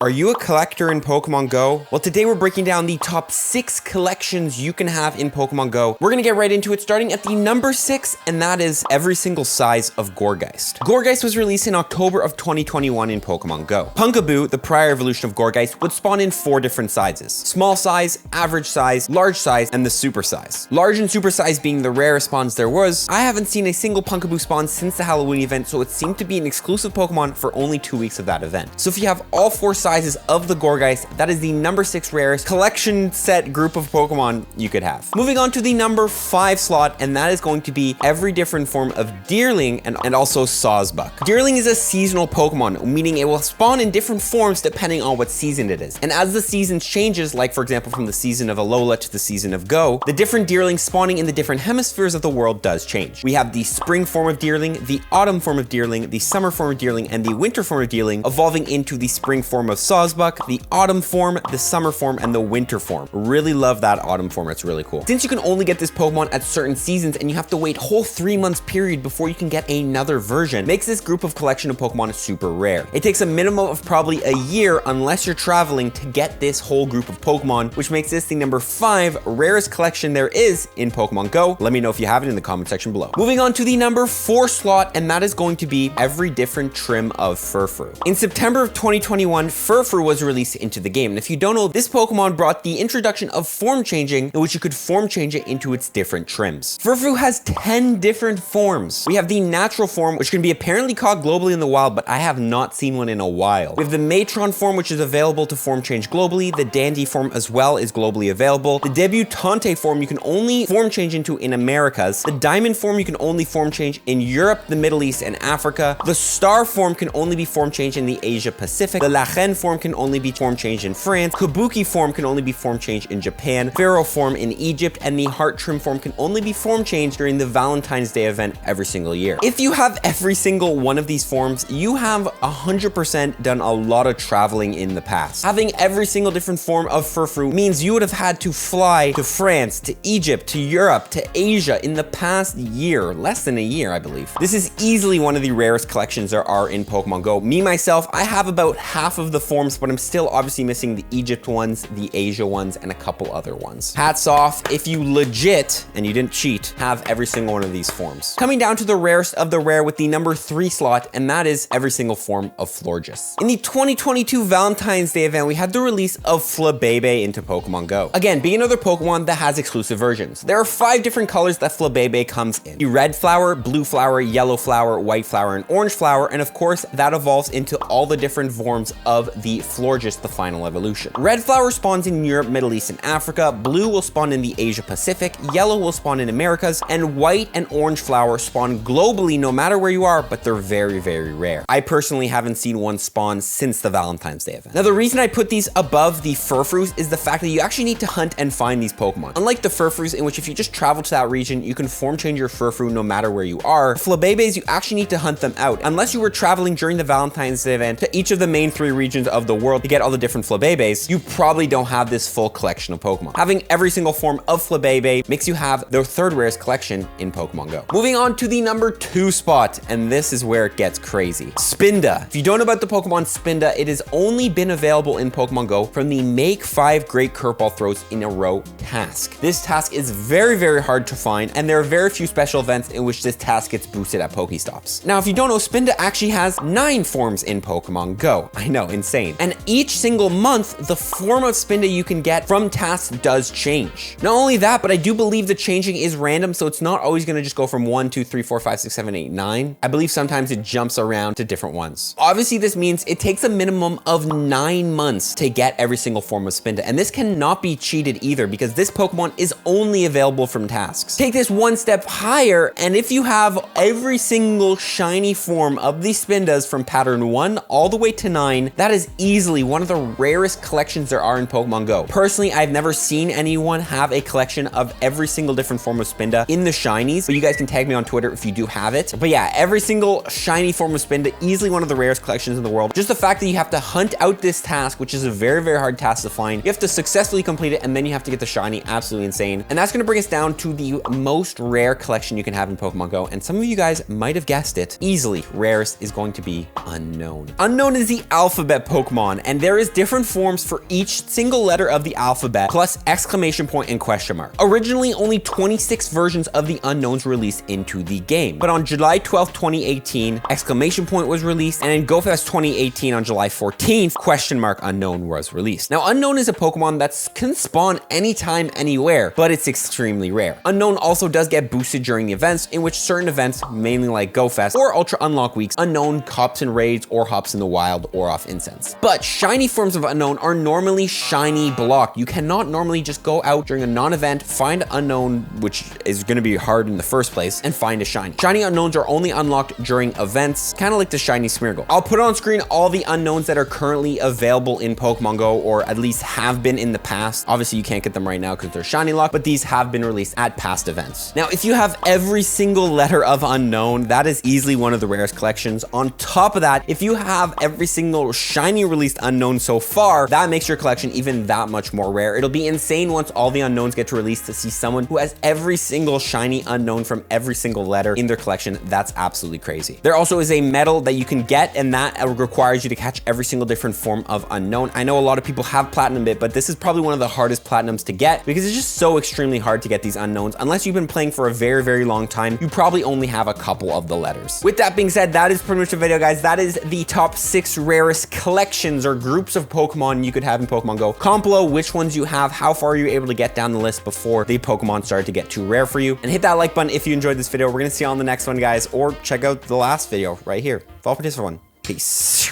Are you a collector in Pokemon Go? Well, today we're breaking down the top 6 collections you can have in Pokemon Go. We're gonna get right into it, starting at the number 6, and that is every single size of Gourgeist. Gourgeist was released in October of 2021 in Pokemon Go. Punkaboo, the prior evolution of Gourgeist, would spawn in 4 different sizes: small size, average size, large size, and the super size. Large and super size being the rarest spawns there was. I haven't seen a single Punkaboo spawn since the Halloween event, so it seemed to be an exclusive Pokemon for only 2 weeks of that event. So if you have all 4 sizes of the Gourgeist, that is the number 6 rarest collection set group of Pokemon you could have. Moving on to the number 5 slot, and that is going to be every different form of Deerling and also Sawsbuck. Deerling is a seasonal Pokemon, meaning it will spawn in different forms depending on what season it is. And as the season changes, like for example from the season of Alola to the season of Go, the different Deerlings spawning in the different hemispheres of the world does change. We have the spring form of Deerling, the autumn form of Deerling, the summer form of Deerling, and the winter form of Deerling, evolving into the spring form of Sawsbuck, the autumn form, the summer form, and the winter form. Really love that autumn form, it's really cool. Since you can only get this Pokemon at certain seasons and you have to wait a whole 3 months period before you can get another version, makes this group of collection of Pokemon super rare. It takes a minimum of probably a year, unless you're traveling, to get this whole group of Pokemon, which makes this the number 5 rarest collection there is in Pokemon Go. Let me know if you have it in the comment section below. Moving on to the number 4 slot, and that is going to be every different trim of Furfrou. In September of 2021, Furfrou was released into the game. And if you don't know, this Pokemon brought the introduction of form changing, in which you could form change it into its different trims. Furfrou has 10 different forms. We have the natural form, which can be apparently caught globally in the wild, but I have not seen one in a while. We have the Matron form, which is available to form change globally. The Dandy form as well is globally available. The Debutante form you can only form change into in Americas. The Diamond form you can only form change in Europe, the Middle East, and Africa. The Star form can only be form changed in the Asia Pacific. The La Reine form can only be form changed in France. Kabuki form can only be form changed in Japan. Pharaoh form in Egypt, and the Heart Trim form can only be form changed during the Valentine's Day event every single year. If you have every single one of these forms, you have 100% done a lot of traveling in the past. Having every single different form of Furfrou means you would have had to fly to France, to Egypt, to Europe, to Asia in the past year, less than a year, I believe. This is easily one of the rarest collections there are in Pokemon Go. Me, myself, I have about half of the forms, but I'm still obviously missing the Egypt ones, the Asia ones, and a couple other ones. Hats off if you legit, and you didn't cheat, have every single one of these forms. Coming down to the rarest of the rare with the number 3 slot, and that is every single form of Florges. In the 2022 Valentine's Day event, we had the release of Flabebe into Pokemon Go. Again, being another Pokemon that has exclusive versions. There are 5 different colors that Flabebe comes in: the red flower, blue flower, yellow flower, white flower, and orange flower, and of course that evolves into all the different forms of the Florges, the final evolution. Red flower spawns in Europe, Middle East, and Africa. Blue will spawn in the Asia Pacific. Yellow will spawn in Americas, and white and orange flower spawn globally no matter where you are, but they're very, very rare. I personally haven't seen one spawn since the Valentine's Day event. Now, the reason I put these above the Furfrous is the fact that you actually need to hunt and find these Pokemon. Unlike the Furfrous, in which if you just travel to that region, you can form change your Furfrou no matter where you are, Flabebes, you actually need to hunt them out. Unless you were traveling during the Valentine's Day event to each of the main 3 regions of the world to get all the different Flabebes, you probably don't have this full collection of Pokemon. Having every single form of Flabebe makes you have the 3rd rarest collection in Pokemon Go. Moving on to the number 2 spot, and this is where it gets crazy. Spinda. If you don't know about the Pokemon Spinda, it has only been available in Pokemon Go from the Make 5 Great Curveball Throws in a Row task. This task is very, very hard to find, and there are very few special events in which this task gets boosted at Pokestops. Now, if you don't know, Spinda actually has 9 forms in Pokemon Go. I know, insane. And each single month, the form of Spinda you can get from tasks does change. Not only that, but I do believe the changing is random, so it's not always going to just go from 1, 2, 3, 4, 5, 6, 7, 8, 9. I believe sometimes it jumps around to different ones. Obviously, this means it takes a minimum of 9 months to get every single form of Spinda, and this cannot be cheated either because this Pokemon is only available from tasks. Take this one step higher, and if you have every single shiny form of these Spindas from pattern 1 all the way to 9, that is easily one of the rarest collections there are in Pokemon Go. Personally, I've never seen anyone have a collection of every single different form of Spinda in the shinies, but you guys can tag me on Twitter if you do have it. But yeah, every single shiny form of Spinda, easily one of the rarest collections in the world. Just the fact that you have to hunt out this task, which is a very, very hard task to find. You have to successfully complete it, and then you have to get the shiny. Absolutely insane. And that's going to bring us down to the most rare collection you can have in Pokemon Go. And some of you guys might have guessed it. Easily, rarest is going to be Unknown. Unknown is the alphabet Pokemon, and there is different forms for each single letter of the alphabet, plus exclamation point and question mark. Originally, only 26 versions of the Unknowns released into the game, but on July 12th, 2018, exclamation point was released, and in GoFest 2018 on July 14th, question mark Unknown was released. Now, Unknown is a Pokemon that can spawn anytime, anywhere, but it's extremely rare. Unknown also does get boosted during the events, in which certain events, mainly like GoFest or Ultra Unlock Weeks, Unknown hops in raids or hops in the wild or off incense. But shiny forms of Unknown are normally shiny blocked. You cannot normally just go out during a non-event, find Unknown, which is going to be hard in the first place, and find a shiny. Shiny Unknowns are only unlocked during events, kind of like the shiny Smeargle. I'll put on screen all the Unknowns that are currently available in Pokemon Go, or at least have been in the past. Obviously, you can't get them right now because they're shiny locked, but these have been released at past events. Now, if you have every single letter of Unknown, that is easily one of the rarest collections. On top of that, if you have every single shiny released Unknown so far, that makes your collection even that much more rare. It'll be insane once all the Unknowns get to release to see someone who has every single shiny Unknown from every single letter in their collection. That's absolutely crazy. There also is a medal that you can get, and that requires you to catch every single different form of Unknown. I know a lot of people have Platinum it, but this is probably one of the hardest Platinums to get because it's just so extremely hard to get these Unknowns. Unless you've been playing for a very, very long time, you probably only have a couple of the letters. With that being said, that is pretty much the video, guys. That is the top 6 rarest collections or groups of Pokemon you could have in Pokemon Go. Comment below which ones you have, how far are you able to get down the list before the Pokemon started to get too rare for you, and hit that like button if you enjoyed this video. We're gonna see you on the next one, guys, or check out the last video right here. Follow for this one. Peace.